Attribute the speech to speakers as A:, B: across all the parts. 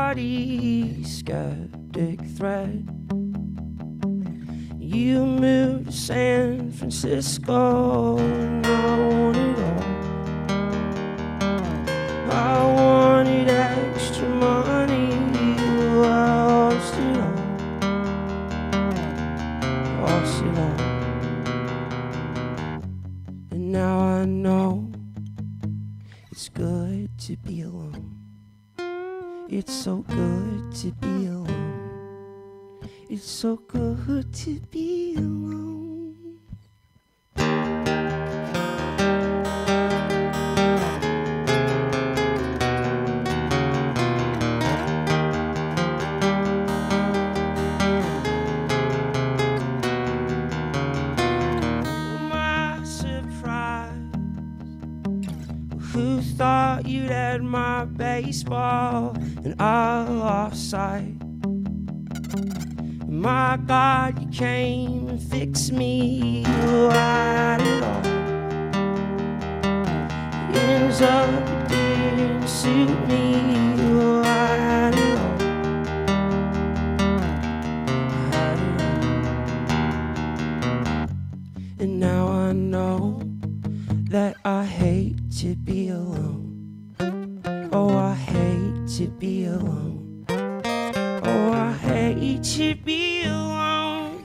A: party skeptic thread. You moved to San Francisco, and I want it all. I wanted extra money, I lost it all. Lost it all. And now I know it's good to be alone. It's so good to be alone. It's so good to be alone. My surprise. Who thought you'd had my baseball and I lost sight? My God, you came and fixed me. Oh, I had it all. Ends up it didn't suit me. Oh, I had it all. I had it all. And now I know that I hate to be alone. Oh, I hate to be alone. Oh, I hate to be alone.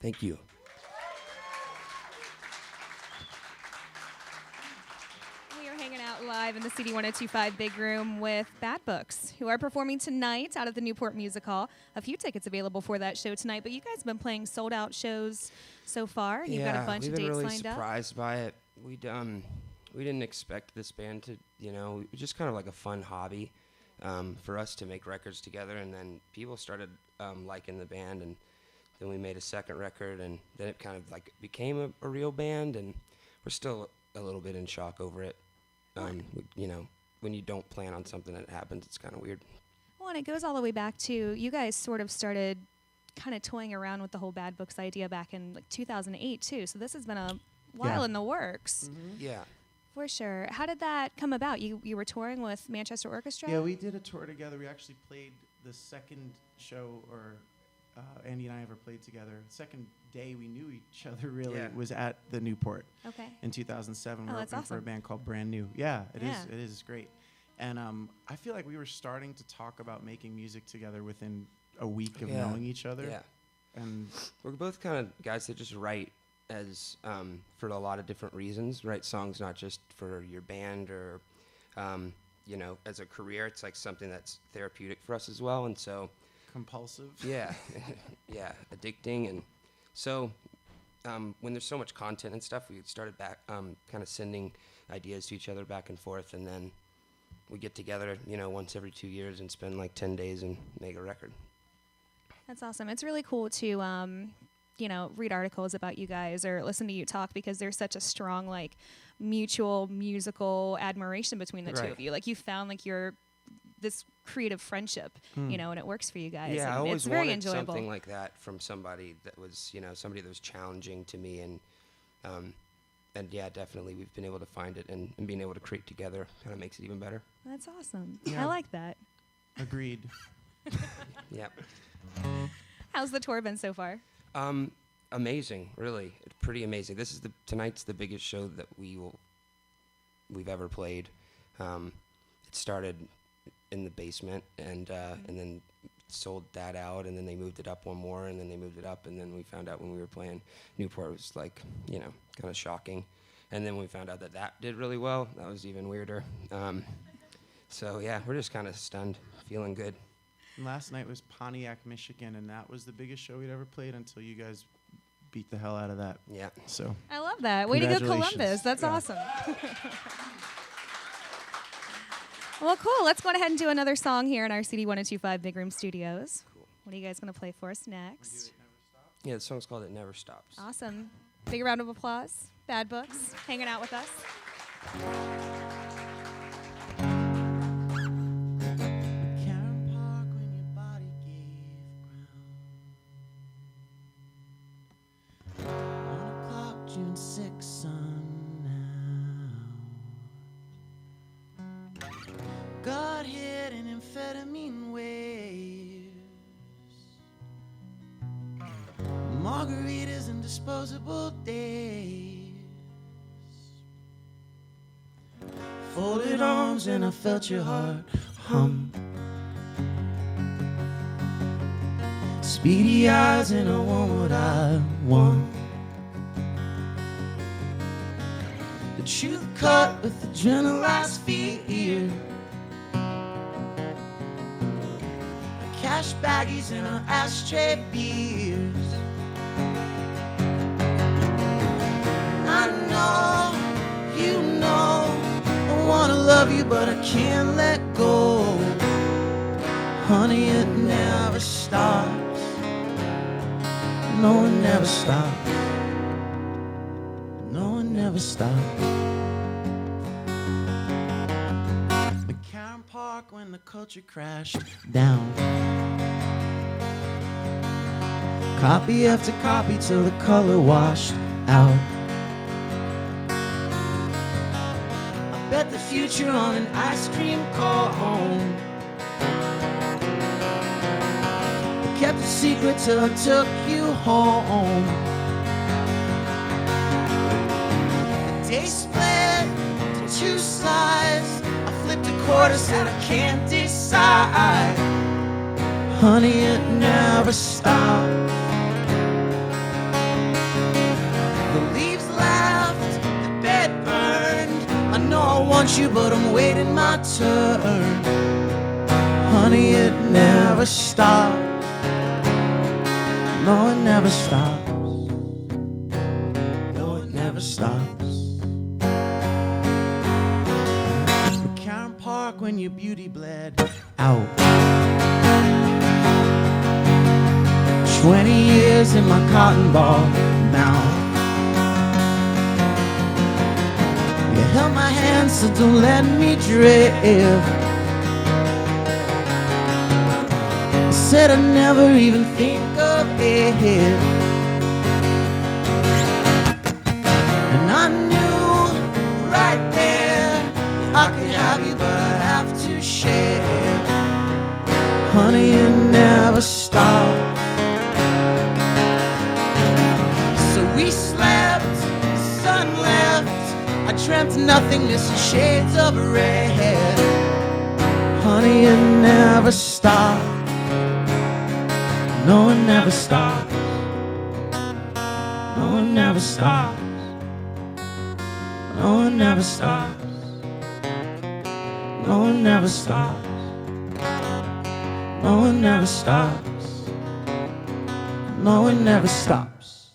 A: Thank you.
B: We are hanging out live in the CD 1025 Big Room with Bad Books, who are performing tonight out at the Newport Music Hall. A few tickets available for that show tonight, but you guys have been playing sold-out shows so far. You've got a bunch of dates
A: really
B: lined up.
A: surprised by it. We didn't expect this band to, it was just kind of like a fun hobby for us to make records together, and then people started liking the band, and then we made a second record, and then it kind of like became a real band, and we're still a little bit in shock over it. When you don't plan on something that happens, it's kind of weird.
B: Well, and it goes all the way back to you guys sort of started kind of toying around with the whole Bad Books idea back in like 2008 too. So this has been a while in the works.
A: Mm-hmm. Yeah.
B: For sure. How did that come about? You were touring with Manchester Orchestra?
C: Yeah, we did a tour together. We actually played the second show, or Andy and I ever played together. The second day we knew each other really was at the Newport.
B: Okay.
C: In 2007.
B: Oh,
C: We're
B: that's
C: opening for a
B: awesome.
C: band called Brand New. Yeah, it
B: Yeah.
C: is. It is great. And I feel like we were starting to talk about making music together within a week of knowing each other.
A: Yeah.
C: And
A: We're both kind of guys that just write as for a lot of different reasons. Write songs not just for your band or, as a career. It's like something that's therapeutic for us as well. And so,
C: compulsive.
A: yeah, addicting. And so when there's so much content and stuff, we started back kind of sending ideas to each other back and forth, and then we get together, once every 2 years and spend like 10 days and make a record.
B: That's awesome. It's really cool to, read articles about you guys or listen to you talk, because there's such a strong, like, mutual musical admiration between the two
A: Right.
B: of you. Like, you found, like, your this creative friendship, you know, and it works for you guys.
A: Yeah, I
B: and
A: always
B: it's very
A: wanted
B: enjoyable.
A: something like that from somebody that was, you know, somebody that was challenging to me, and yeah, definitely we've been able to find it, and being able to create together kind of makes it even better.
B: That's awesome.
C: Yeah.
B: I like that.
C: Agreed.
A: Yep.
B: How's the tour been so far?
A: Amazing, really, pretty amazing. Tonight's the biggest show that we've ever played. It started in the basement, and then sold that out, and then they moved it up one more, and then they moved it up, and then we found out when we were playing Newport, it was like, you know, kind of shocking. And then we found out that did really well. That was even weirder. So yeah, we're just kind of stunned, feeling good.
C: Last night was Pontiac, Michigan, and that was the biggest show we'd ever played until you guys beat the hell out of that.
A: Yeah.
C: So
B: I love that. Way to go,
C: Congratulations.
B: Columbus. That's
C: Yeah.
B: awesome. Well, cool. Let's go ahead and do another song here in our CD 1025 Big Room Studios.
A: Cool.
B: What are you guys going to play for us next?
A: Yeah, the song's called It Never Stops.
B: Awesome. Big round of applause. Bad Books hanging out with us.
C: Karen Park, when your body gave ground. 1 o'clock, June 6th, sun now. Got hit in amphetamine waves. Margaritas and disposable days. Folded arms and I felt your heart hum. Speedy eyes and I want what I want. The truth cut with adrenalized fear. Cash baggies and our ashtray beers. I know, you know, I wanna love you but I can't let go. Honey, it never stops. No, it never stops. No, it never stops. McCarran Park when the culture crashed down. Copy after copy till the color washed out. I bet the future on an ice cream cone. I kept a secret till I took you home. The day split to 2 sides. I flipped a quarter, said I can't decide. Honey, it never stops. The leaves laughed, the bed burned. I know I want you, but I'm waiting my turn. Honey, it never stops. No, it never stops. No, it never stops. McCarran Park when your beauty bled out. 20 years in my cotton ball mouth. You held my hand, so don't let me drift. Said I'd never even think of it. And I knew right there I could have you, but I have to share. Honey, it never stopped. So we slept, sun left. I dreamt nothingness and shades of red. Honey, it never stopped. No, it never stops. No, it never stops. No, it never stops. No, it never stops. No, it never stops. No, it never stops.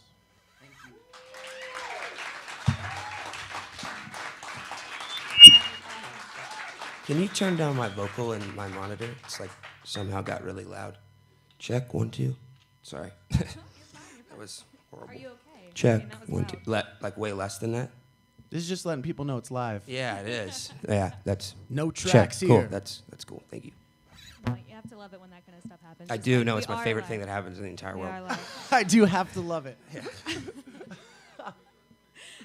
A: Can you turn down my vocal and my monitor? It's like somehow got really loud. Check, 1, 2. Sorry. That was horrible.
B: Are you okay?
A: Check,
B: I mean, that was
A: 1,
B: loud.
A: 2. Like way less than that?
C: This is just letting people know it's live.
A: Yeah, it is. Yeah, that's
C: No tracks
A: check.
C: here.
A: Cool. That's cool. Thank you.
B: Well, you have to love it when that kind of stuff happens.
A: I
B: Just
A: do
B: like
A: know
B: we
A: it's my
B: are
A: favorite
B: live.
A: thing that happens in the entire
B: We
A: world.
B: are live.
C: I do have to love it.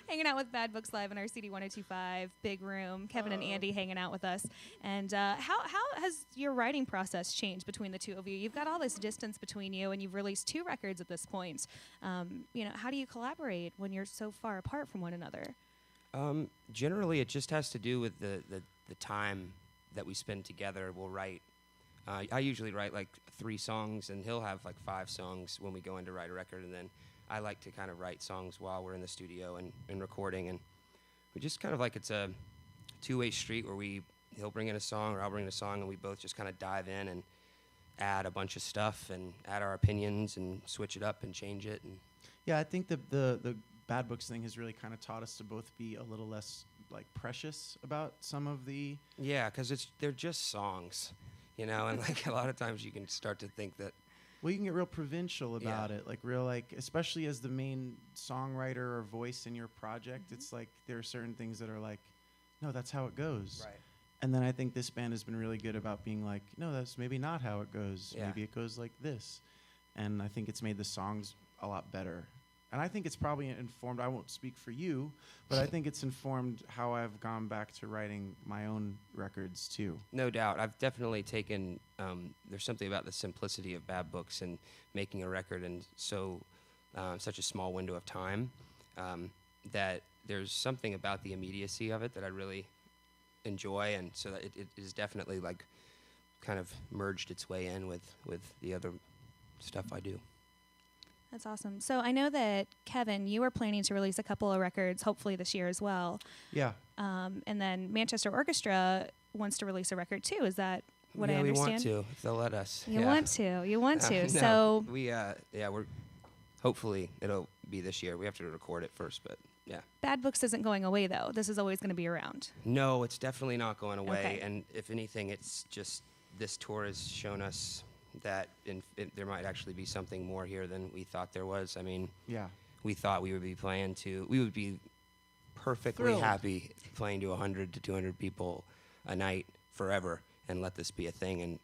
B: Hanging out with Bad Books Live in our CD 1025 big room. Kevin and Andy hanging out with us. And how has your writing process changed between the two of you? You've got all this distance between you, and you've released 2 records at this point. How do you collaborate when you're so far apart from one another?
A: Generally, it just has to do with the time that we spend together. We'll write. I usually write like 3 songs, and he'll have like 5 songs when we go in to write a record, and then I like to kind of write songs while we're in the studio and recording, and we just kind of like it's a 2-way street where he'll bring in a song or I'll bring in a song, and we both just kind of dive in and add a bunch of stuff and add our opinions and switch it up and change it. And
C: Yeah, I think the Bad Books thing has really kind of taught us to both be a little less like precious about some of the.
A: yeah, because they're just songs, and like a lot of times you can start to think that.
C: Well, you can get real provincial about it, like real like, especially as the main songwriter or voice in your project. It's like there are certain things that are like, no, that's how it goes.
A: Right.
C: And then I think this band has been really good about being like, no, that's maybe not how it goes.
A: Yeah.
C: Maybe it goes like this. And I think it's made the songs a lot better. And I think it's probably informed, I won't speak for you, but I think it's informed how I've gone back to writing my own records too.
A: No doubt. I've definitely taken, there's something about the simplicity of Bad Books and making a record in such a small window of time, that there's something about the immediacy of it that I really enjoy, and so that it is definitely like kind of merged its way in with the other stuff I do.
B: That's awesome. So I know that, Kevin, you were planning to release a couple of records, hopefully this year as well.
C: Yeah.
B: And then Manchester Orchestra wants to release a record too. Is that what I
A: We
B: understand?
A: want to, if they'll let us.
B: You
A: Yeah.
B: want to. You want to.
A: No,
B: So
A: we're hopefully it'll be this year. We have to record it first, but yeah.
B: Bad Books isn't going away, though. This is always going to be around.
A: No, it's definitely not going away.
B: Okay.
A: And if anything, it's just this tour has shown us that there might actually be something more here than we thought there was. I mean,
C: Yeah.
A: we thought we would be perfectly
C: Thrilled.
A: happy playing to 100 to 200 people a night forever and let this be a thing. And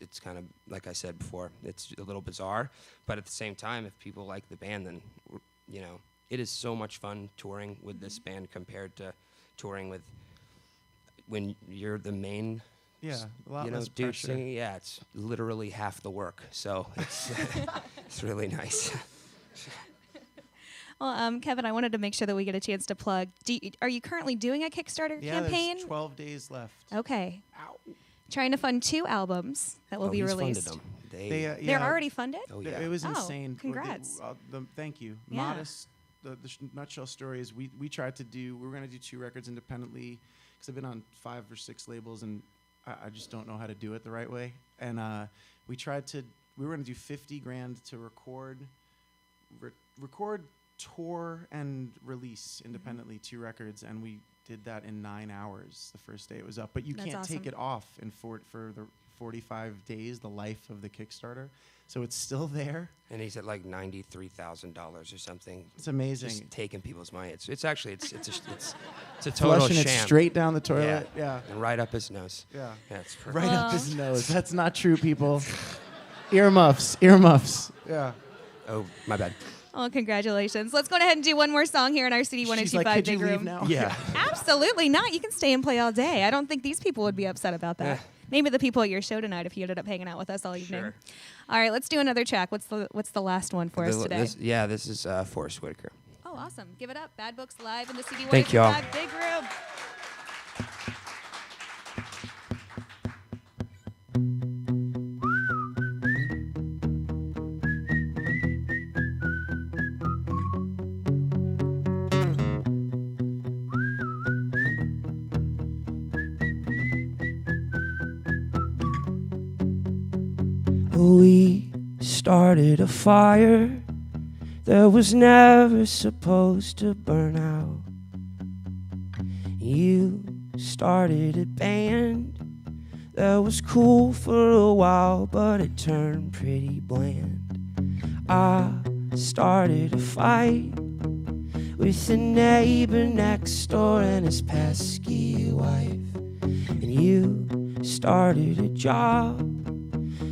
A: it's kind of, like I said before, it's a little bizarre, but at the same time, if people like the band, then, it is so much fun touring with this band compared to touring with when you're the main
C: Yeah. A lot less
A: dude
C: pressure.
A: singing. Yeah, it's literally half the work. So it's it's really nice.
B: Well, Kevin, I wanted to make sure that we get a chance to plug. Are you currently doing a Kickstarter
C: Yeah,
B: campaign?
C: there's 12 days left.
B: Okay.
C: Ow.
B: Trying to fund 2 albums that will be
A: he's
B: released.
A: funded them.
C: They're
B: They're already funded?
A: Oh
C: Th-
A: yeah.
C: It was
B: Oh,
C: insane.
B: congrats.
C: Thank you.
B: Yeah.
C: Modest. The nutshell story is we tried to do. We were going to do 2 records independently because I've been on 5 or 6 labels and I just don't know how to do it the right way. And we were going to do 50 grand to record, tour, and release independently 2 records, and we did that in 9 hours the first day it was up. But you
B: That's
C: can't take
B: awesome.
C: it off for the 45 days, the life of the Kickstarter. So it's still there.
A: And he's at like $93,000 or something.
C: It's amazing.
A: Just taking people's money. It's actually it's a total
C: Flushing it
A: sham.
C: straight down the toilet. Yeah.
A: And right up his nose.
C: Yeah.
A: Yeah, it's perfect.
C: Right up
B: Oh.
C: his nose. That's not true, people. Earmuffs. Earmuffs. Yeah.
A: Oh, my bad.
B: Oh, congratulations. Let's go ahead and do one more song here in our CD
C: She's
B: 1025
C: like, could you
B: Big
C: leave
B: Room.
C: now?
A: Yeah.
B: Absolutely not. You can stay and play all day. I don't think these people would be upset about that. Maybe the people at your show tonight if you ended up hanging out with us all evening.
A: Sure.
B: All right, let's do another track. What's the last one for us today?
A: This is Forrest Whitaker.
B: Oh, awesome. Give it up. Bad Books Live in the CD
A: Thank y'all.
B: 125 Big Room.
A: We started a fire that was never supposed to burn out. You started a band that was cool for a while, but it turned pretty bland. I started a fight with the neighbor next door and his pesky wife. And you started a job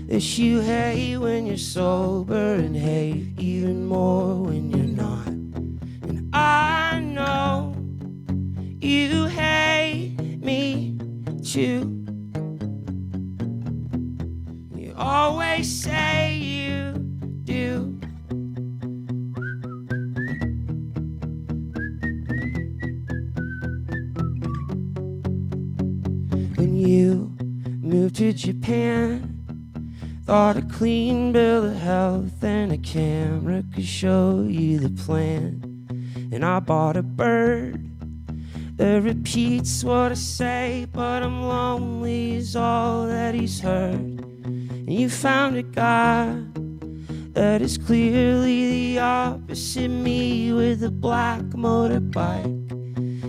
A: that you hate when you're sober and hate even more when you're not. And I know you hate me too. You always say you do. When you moved to Japan, thought a clean bill of health and a camera could show you the plan. And I bought a bird that repeats what I say, but I'm lonely is all that he's heard. And you found a guy that is clearly the opposite me with a black motorbike.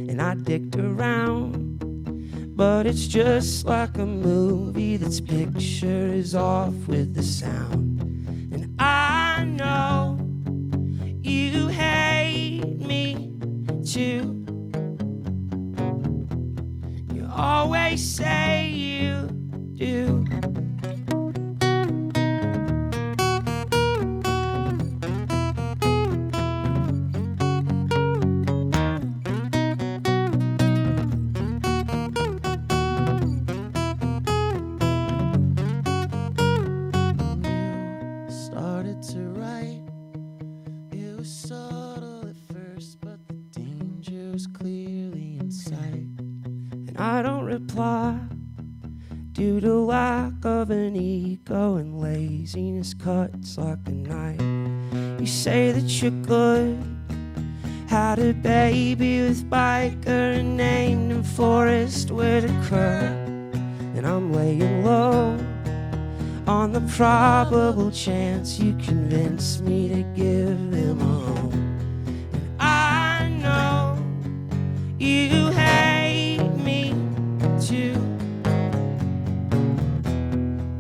A: And I dicked around, but it's just like a movie that's picture is off with the sound. And I know you hate me too. You always say you do.
C: Started to write. It was subtle at first, but the danger was clearly in sight.
A: And I don't reply due to lack of an ego, and laziness cuts like a knife. You say that you're good, had a baby with Biker and named him Forrest Whitaker. And I'm laying low on the probable chance you convince me to give him a home. And I know you hate me too.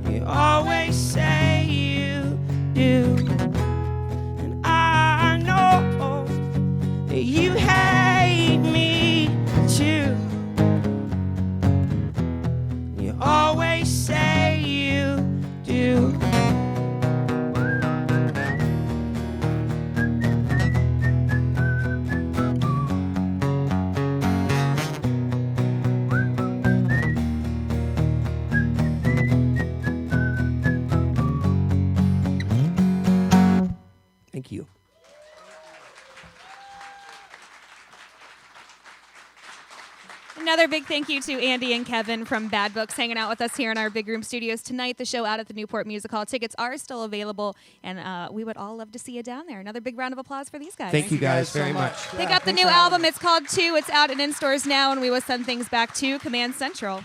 A: You always say you do. And I know that you hate me too. You always say you do. Thank you.
B: Another big thank you to Andy and Kevin from Bad Books hanging out with us here in our Big Room Studios tonight. The show out at the Newport Music Hall. Tickets are still available, and we would all love to see you down there. Another big round of applause for these guys.
A: Thank you guys
C: so
A: very much.
B: Pick up the new album. It's called 2. It's out and in stores now, and we will send things back to Command Central.